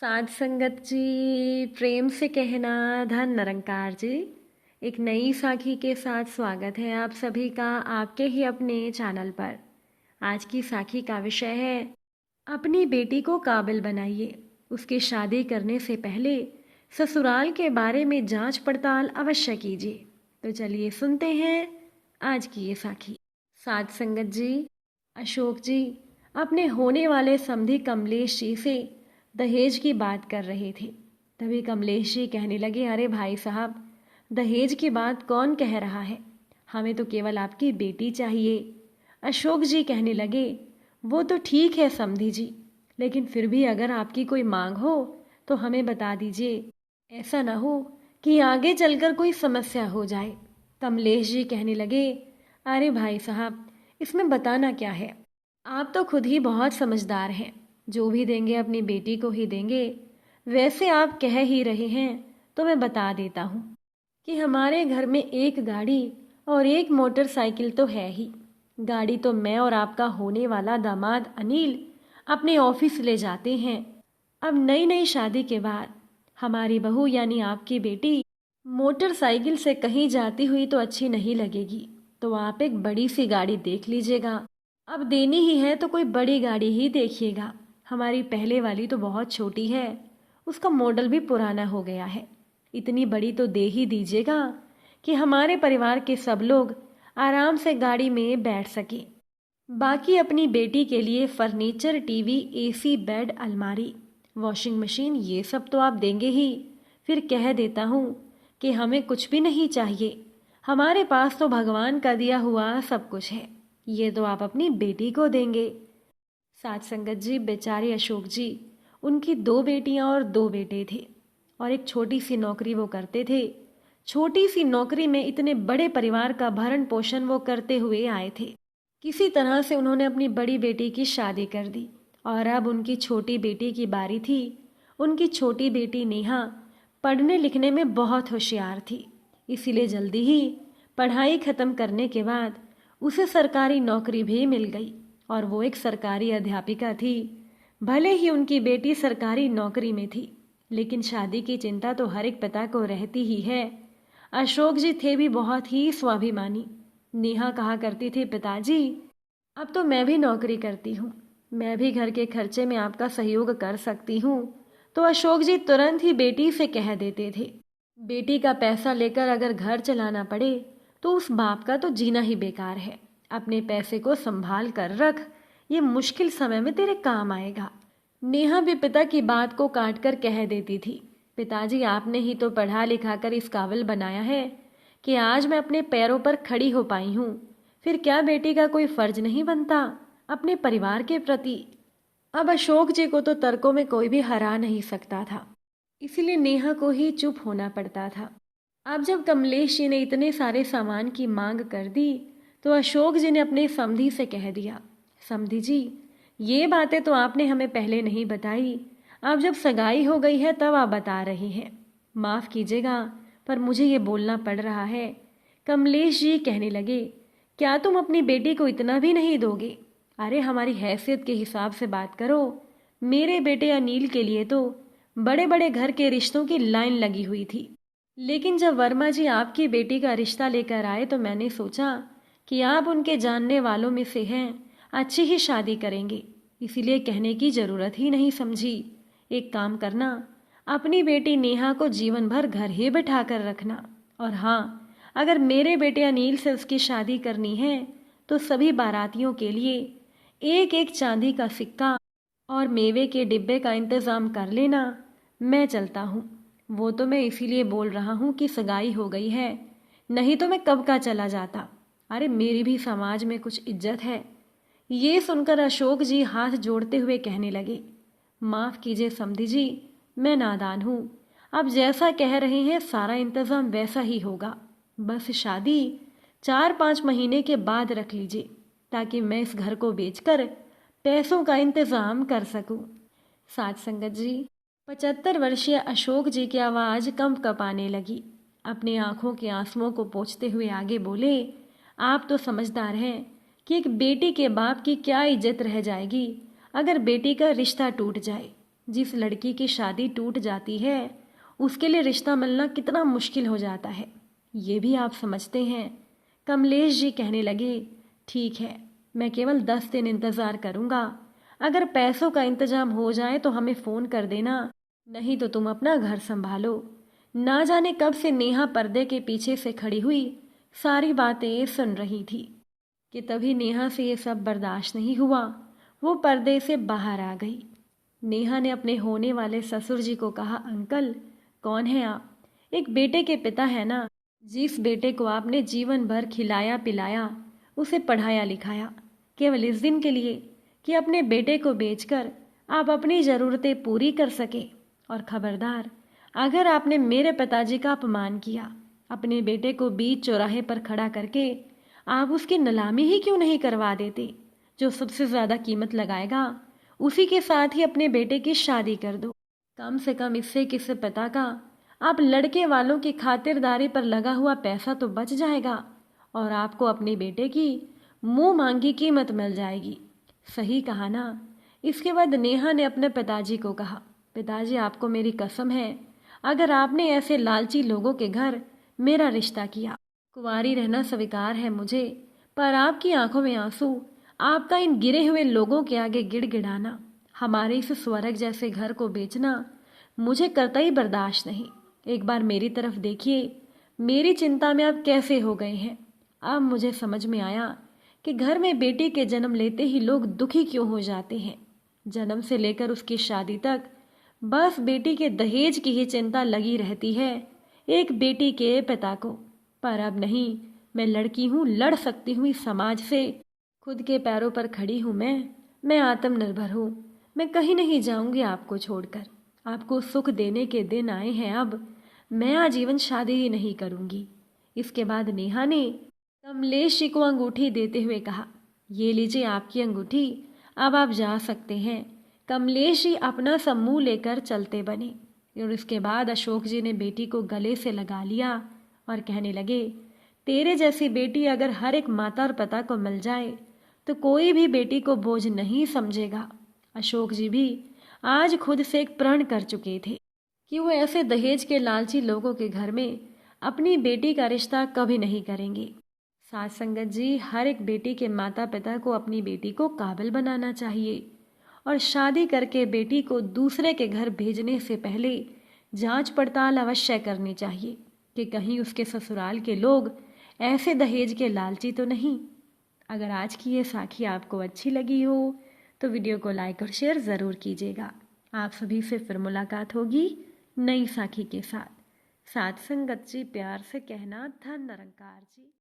साध संगत जी, प्रेम से कहना धन निरंकार जी। एक नई साखी के साथ स्वागत है आप सभी का आपके ही अपने चैनल पर। आज की साखी का विषय है अपनी बेटी को काबिल बनाइए। उसकी शादी करने से पहले ससुराल के बारे में जांच पड़ताल अवश्य कीजिए। तो चलिए सुनते हैं आज की ये साखी। साध संगत जी, अशोक जी अपने होने वाले समधी कमलेश जी से दहेज की बात कर रहे थे। तभी कमलेश जी कहने लगे, अरे भाई साहब, दहेज की बात कौन कह रहा है, हमें तो केवल आपकी बेटी चाहिए। अशोक जी कहने लगे, वो तो ठीक है समधी जी, लेकिन फिर भी अगर आपकी कोई मांग हो तो हमें बता दीजिए, ऐसा ना हो कि आगे चलकर कोई समस्या हो जाए। कमलेश जी कहने लगे, अरे भाई साहब, इसमें बताना क्या है, आप तो खुद ही बहुत समझदार हैं, जो भी देंगे अपनी बेटी को ही देंगे। वैसे आप कह ही रहे हैं तो मैं बता देता हूँ कि हमारे घर में एक गाड़ी और एक मोटरसाइकिल तो है ही। गाड़ी तो मैं और आपका होने वाला दामाद अनिल अपने ऑफिस ले जाते हैं। अब नई नई शादी के बाद हमारी बहू यानी आपकी बेटी मोटरसाइकिल से कहीं जाती हुई तो अच्छी नहीं लगेगी, तो आप एक बड़ी सी गाड़ी देख लीजिएगा। अब देनी ही है तो कोई बड़ी गाड़ी ही देखिएगा। हमारी पहले वाली तो बहुत छोटी है, उसका मॉडल भी पुराना हो गया है। इतनी बड़ी तो दे ही दीजिएगा कि हमारे परिवार के सब लोग आराम से गाड़ी में बैठ सके। बाकी अपनी बेटी के लिए फर्नीचर, टीवी, एसी, बेड, अलमारी, वॉशिंग मशीन, ये सब तो आप देंगे ही। फिर कह देता हूँ कि हमें कुछ भी नहीं चाहिए, हमारे पास तो भगवान का दिया हुआ सब कुछ है, ये तो आप अपनी बेटी को देंगे। साथ संगत जी, बेचारे अशोक जी, उनकी 2 बेटियां और 2 बेटे थे और एक छोटी सी नौकरी वो करते थे। छोटी सी नौकरी में इतने बड़े परिवार का भरण पोषण वो करते हुए आए थे। किसी तरह से उन्होंने अपनी बड़ी बेटी की शादी कर दी और अब उनकी छोटी बेटी की बारी थी। उनकी छोटी बेटी नेहा पढ़ने लिखने में बहुत होशियार थी, इसीलिए जल्दी ही पढ़ाई खत्म करने के बाद उसे सरकारी नौकरी भी मिल गई और वो एक सरकारी अध्यापिका थी। भले ही उनकी बेटी सरकारी नौकरी में थी, लेकिन शादी की चिंता तो हर एक पिता को रहती ही है। अशोक जी थे भी बहुत ही स्वाभिमानी। नेहा कहा करती थी, पिताजी अब तो मैं भी नौकरी करती हूँ, मैं भी घर के खर्चे में आपका सहयोग कर सकती हूँ। तो अशोक जी तुरंत ही बेटी से कह देते थे, बेटी का पैसा लेकर अगर घर चलाना पड़े तो उस बाप का तो जीना ही बेकार है। अपने पैसे को संभाल कर रख, ये मुश्किल समय में तेरे काम आएगा। नेहा भी पिता की बात को काट कर कह देती थी, पिताजी आपने ही तो पढ़ा लिखा कर इस काबिल बनाया है कि आज मैं अपने पैरों पर खड़ी हो पाई हूँ। फिर क्या बेटी का कोई फर्ज नहीं बनता अपने परिवार के प्रति। अब अशोक जी को तो तर्कों में कोई भी हरा नहीं सकता था, इसीलिए नेहा को ही चुप होना पड़ता था। अब जब कमलेश जी ने इतने सारे सामान की मांग कर दी तो अशोक जी ने अपने समधी से कह दिया, समधी जी, ये बातें तो आपने हमें पहले नहीं बताई, अब जब सगाई हो गई है तब आप बता रही हैं। माफ़ कीजिएगा पर मुझे ये बोलना पड़ रहा है। कमलेश जी कहने लगे, क्या तुम अपनी बेटी को इतना भी नहीं दोगे? अरे हमारी हैसियत के हिसाब से बात करो। मेरे बेटे अनिल के लिए तो बड़े बड़े घर के रिश्तों की लाइन लगी हुई थी, लेकिन जब वर्मा जी आपकी बेटी का रिश्ता लेकर आए तो मैंने सोचा कि आप उनके जानने वालों में से हैं, अच्छी ही शादी करेंगे, इसीलिए कहने की ज़रूरत ही नहीं समझी। एक काम करना, अपनी बेटी नेहा को जीवन भर घर ही बैठा कर रखना, और हाँ, अगर मेरे बेटे अनिल से उसकी शादी करनी है तो सभी बारातियों के लिए एक एक चांदी का सिक्का और मेवे के डिब्बे का इंतज़ाम कर लेना। मैं चलता हूँ। वो तो मैं इसीलिए बोल रहा हूँ कि सगाई हो गई है, नहीं तो मैं कब का चला जाता। अरे मेरी भी समाज में कुछ इज्जत है। ये सुनकर अशोक जी हाथ जोड़ते हुए कहने लगे, माफ़ कीजिए समधी जी, मैं नादान हूँ। अब जैसा कह रहे हैं सारा इंतज़ाम वैसा ही होगा, बस शादी 4-5 महीने के बाद रख लीजिए ताकि मैं इस घर को बेचकर पैसों का इंतज़ाम कर सकूं। साथ संगत जी, 75 वर्षीय अशोक जी की आवाज़ कंप-कपाने लगी। अपने आंखों के आंसुओं को पोंछते हुए आगे बोले, आप तो समझदार हैं कि एक बेटी के बाप की क्या इज्जत रह जाएगी अगर बेटी का रिश्ता टूट जाए। जिस लड़की की शादी टूट जाती है उसके लिए रिश्ता मिलना कितना मुश्किल हो जाता है, ये भी आप समझते हैं। कमलेश जी कहने लगे, ठीक है, मैं केवल 10 दिन इंतज़ार करूँगा। अगर पैसों का इंतजाम हो जाए तो हमें फ़ोन कर देना, नहीं तो तुम अपना घर संभालो। ना जाने कब से नेहा पर्दे के पीछे से खड़ी हुई सारी बातें सुन रही थी कि तभी नेहा से ये सब बर्दाश्त नहीं हुआ। वो पर्दे से बाहर आ गई। नेहा ने अपने होने वाले ससुर जी को कहा, अंकल कौन है आप? एक बेटे के पिता है ना, जिस बेटे को आपने जीवन भर खिलाया पिलाया, उसे पढ़ाया लिखाया, केवल इस दिन के लिए कि अपने बेटे को बेचकर आप अपनी ज़रूरतें पूरी कर सके। और खबरदार, अगर आपने मेरे पिताजी का अपमान किया, अपने बेटे को बीच चौराहे पर खड़ा करके आप उसकी नीलामी ही क्यों नहीं करवा देते? जो सबसे ज़्यादा कीमत लगाएगा उसी के साथ ही अपने बेटे की शादी कर दो। कम से कम इससे किसी पिता का आप लड़के वालों की खातिरदारी पर लगा हुआ पैसा तो बच जाएगा और आपको अपने बेटे की मुंह मांगी कीमत मिल जाएगी। सही कहा ना? इसके बाद नेहा ने अपने पिताजी को कहा, पिताजी आपको मेरी कसम है, अगर आपने ऐसे लालची लोगों के घर मेरा रिश्ता किया, कुंवारी रहना स्वीकार है मुझे, पर आपकी आंखों में आंसू, आपका इन गिरे हुए लोगों के आगे गिड़गिड़ाना, हमारे इस स्वर्ग जैसे घर को बेचना मुझे कतई बर्दाश्त नहीं। एक बार मेरी तरफ देखिए, मेरी चिंता में आप कैसे हो गए हैं। अब मुझे समझ में आया कि घर में बेटी के जन्म लेते ही लोग दुखी क्यों हो जाते हैं। जन्म से लेकर उसकी शादी तक बस बेटी के दहेज की ही चिंता लगी रहती है एक बेटी के पिता को। पर अब नहीं, मैं लड़की हूँ, लड़ सकती हूँ इस समाज से, खुद के पैरों पर खड़ी हूँ। मैं आत्मनिर्भर हूँ। मैं कहीं नहीं जाऊंगी आपको छोड़कर। आपको सुख देने के दिन आए हैं, अब मैं आजीवन शादी ही नहीं करूंगी। इसके बाद नेहा ने कमलेश जी को अंगूठी देते हुए कहा, ये लीजिए आपकी अंगूठी, अब आप जा सकते हैं। कमलेश जी अपना सब मुंह लेकर चलते बने और इसके बाद अशोक जी ने बेटी को गले से लगा लिया और कहने लगे, तेरे जैसी बेटी अगर हर एक माता और पिता को मिल जाए तो कोई भी बेटी को बोझ नहीं समझेगा। अशोक जी भी आज खुद से एक प्रण कर चुके थे कि वो ऐसे दहेज के लालची लोगों के घर में अपनी बेटी का रिश्ता कभी नहीं करेंगे। साथ संगत जी, हर एक बेटी के माता पिता को अपनी बेटी को काबिल बनाना चाहिए और शादी करके बेटी को दूसरे के घर भेजने से पहले जांच पड़ताल अवश्य करनी चाहिए कि कहीं उसके ससुराल के लोग ऐसे दहेज के लालची तो नहीं। अगर आज की ये साखी आपको अच्छी लगी हो तो वीडियो को लाइक और शेयर ज़रूर कीजिएगा। आप सभी से फिर मुलाकात होगी नई साखी के साथ। साथ संगत जी, प्यार से कहना, धन निरंकार जी।